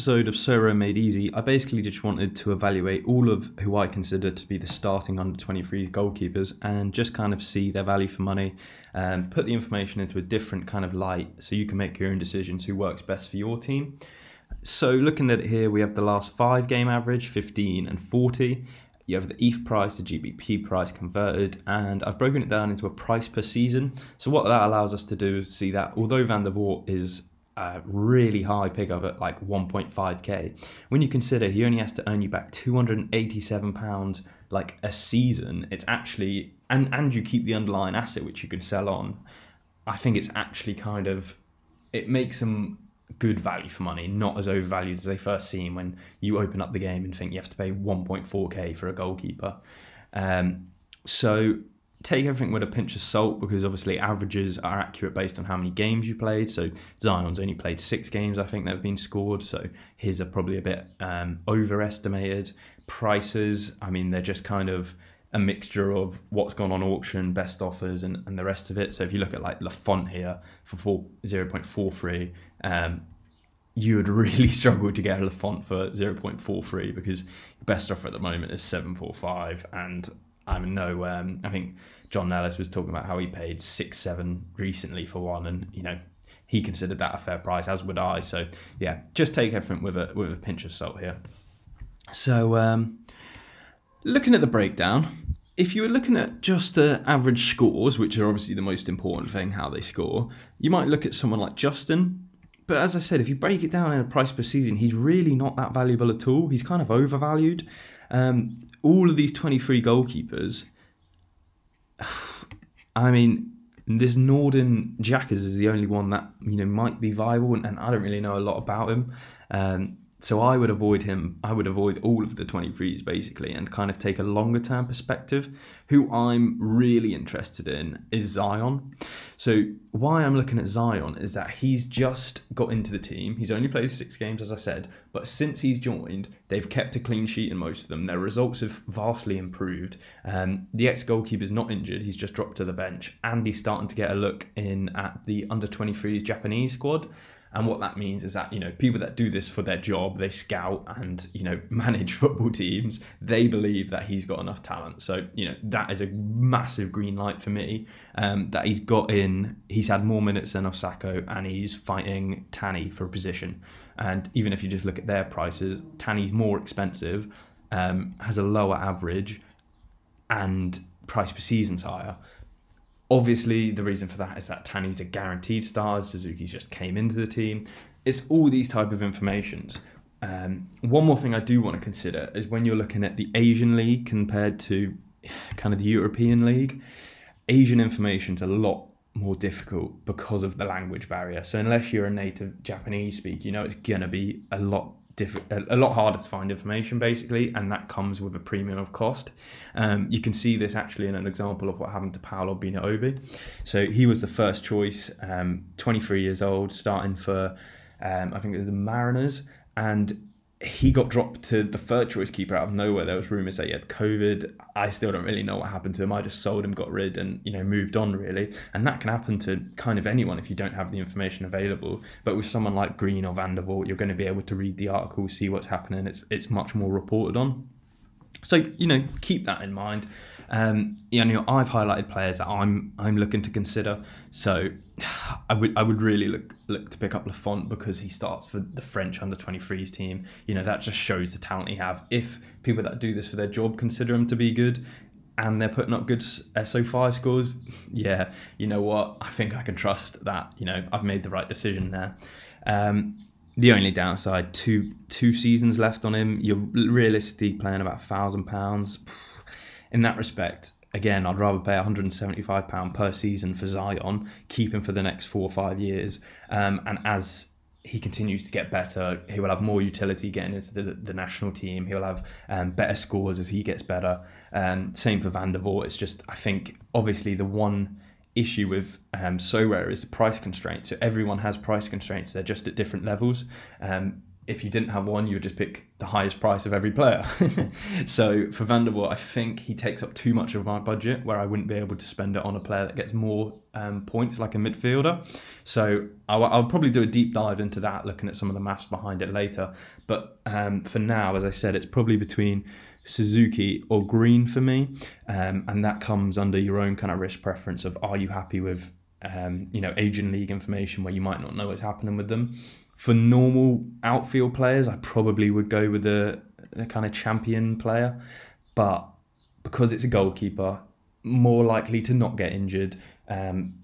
episode of Sorare Made Easy, I basically just wanted to evaluate all of who I consider to be the starting under-23 goalkeepers and just kind of see their value for money and put the information into a different kind of light so you can make your own decisions who works best for your team. So looking at it here, we have the last 5 game average, 15 and 40. You have the ETH price, the GBP price converted, and I've broken it down into a price per season. So what that allows us to do is see that although Van der Voort is a really high pickup at like 1.5k, when you consider he only has to earn you back £287 like a season, it's actually, and you keep the underlying asset which you can sell on, I think it's actually kind of, it makes them good value for money, not as overvalued as they first seem when you open up the game and think you have to pay 1.4k for a goalkeeper. So take everything with a pinch of salt, because obviously averages are accurate based on how many games you played. So Zion's only played 6 games, I think, that have been scored, so his are probably a bit overestimated. Prices, I mean, they're just kind of a mixture of what's gone on auction, best offers, and the rest of it. So if you look at like Lafont here for 0.43, you would really struggle to get a Lafont for 0.43 because your best offer at the moment is 7.45, and I know, I think John Ellis was talking about how he paid 6-7 recently for one, and you know, he considered that a fair price, as would I. So yeah, just take everything with a pinch of salt here. So looking at the breakdown, if you were looking at just the average scores, which are obviously the most important thing, how they score, you might look at someone like Justin. But as I said, if you break it down in a price per season, he's really not that valuable at all. He's kind of overvalued. All of these 23 goalkeepers, I mean, this Norden Jackers is the only one that, you know, might be viable, and I don't really know a lot about him. So I would avoid him. I would avoid all of the 23s basically, and kind of take a longer term perspective. Who I'm really interested in is Zion. So why I'm looking at Zion is that he's just got into the team. He's only played 6 games, as I said, but since he's joined, they've kept a clean sheet in most of them. Their results have vastly improved. The ex-goalkeeper's not injured. He's just dropped to the bench, and he's starting to get a look in at the under-23s Japanese squad. And what that means is that, you know, people that do this for their job, they scout and, you know, manage football teams, they believe that he's got enough talent. So, you know, that is a massive green light for me, that he's got in, he's had more minutes than Osako, and he's fighting Tani for a position. And even if you just look at their prices, Tani's more expensive, has a lower average, and price per season's higher. Obviously, the reason for that is that Tani's a guaranteed star. Suzuki's just came into the team. It's all these type of informations. One more thing I do want to consider is when you're looking at the Asian League compared to kind of the European League, Asian information's a lot more difficult because of the language barrier. So unless you're a native Japanese speaker, you know it's going to be a lot harder to find information basically, and that comes with a premium of cost. You can see this actually in an example of what happened to Paolo Binaobi. So he was the first choice, 23 years old, starting for I think it was the Mariners, and he got dropped to the 3rd choice keeper out of nowhere. There was rumours that he had COVID. I still don't really know what happened to him. I just sold him, got rid, and, you know, moved on really. And that can happen to kind of anyone if you don't have the information available. But with someone like Green or Van der Voort, you're going to be able to read the article, see what's happening. It's much more reported on. So, you know, keep that in mind. You know, I've highlighted players that I'm looking to consider. So I would really look to pick up Lafont because he starts for the French under-23s team. You know, that just shows the talent he have. If people that do this for their job consider him to be good, and they're putting up good SO5 scores, yeah, you know what? I think I can trust that, you know, I've made the right decision there. The only downside, two seasons left on him. You're realistically playing about £1,000. In that respect, again, I'd rather pay £175 per season for Zion, keep him for the next 4 or 5 years. And as he continues to get better, he will have more utility getting into the national team. He'll have better scores as he gets better. Same for Van der Voort. It's just, I think, obviously the one issue with Sorare is the price constraint. So everyone has price constraints. They're just at different levels. if you didn't have one, you would just pick the highest price of every player. So for Van der Vaart, I think he takes up too much of my budget, where I wouldn't be able to spend it on a player that gets more points, like a midfielder. So I'll probably do a deep dive into that, looking at some of the maths behind it later. But for now, as I said, it's probably between Suzuki or Green for me, and that comes under your own kind of risk preference of, are you happy with Asian League information where you might not know what's happening with them. For normal outfield players, I probably would go with the kind of champion player, but because it's a goalkeeper, more likely to not get injured, I'm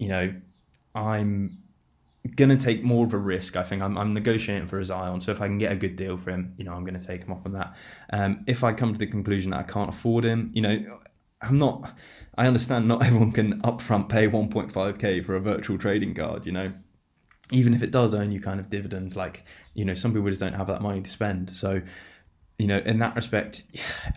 going to take more of a risk. I think I'm negotiating for a Zion, so if I can get a good deal for him, I'm going to take him up on that. If I come to the conclusion that I can't afford him, I understand not everyone can upfront pay 1.5k for a virtual trading card, even if it does earn you kind of dividends, like, some people just don't have that money to spend. So, in that respect,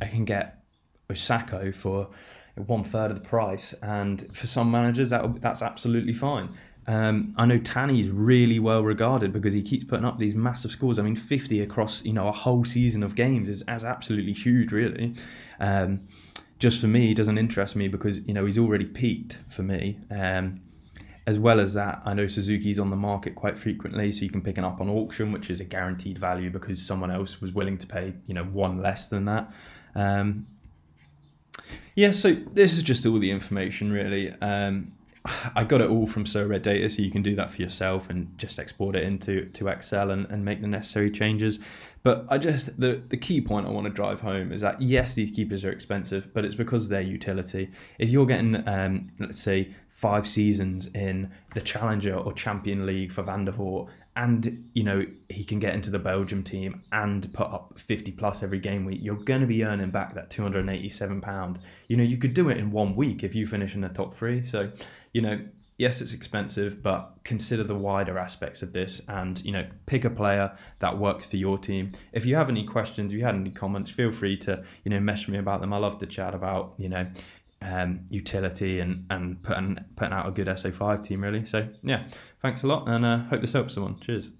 I can get Osako for 1/3 of the price. And for some managers, that's absolutely fine. I know Tanny's really well regarded because he keeps putting up these massive scores. I mean, 50 across, a whole season of games is absolutely huge, really. Just for me, he doesn't interest me because, he's already peaked for me. As well as that, I know Suzuki's on the market quite frequently, so you can pick it up on auction, which is a guaranteed value because someone else was willing to pay, one less than that. So this is just all the information, really. I got it all from Sorare data, so you can do that for yourself and just export it into Excel and make the necessary changes. But the key point I want to drive home is that, yes, these keepers are expensive, but it's because of their utility. If you're getting, let's say, 5 seasons in the Challenger or Champion League for Van der Vaart, and he can get into the Belgium team and put up 50 plus every game week, you're going to be earning back that £287. You could do it in 1 week if you finish in the top 3. So, yes, it's expensive, but consider the wider aspects of this and, pick a player that works for your team. If you have any questions, if you had any comments, feel free to, message me about them. I love to chat about, utility and putting out a good SO5 team, really. So, yeah, thanks a lot, and hope this helps someone. Cheers.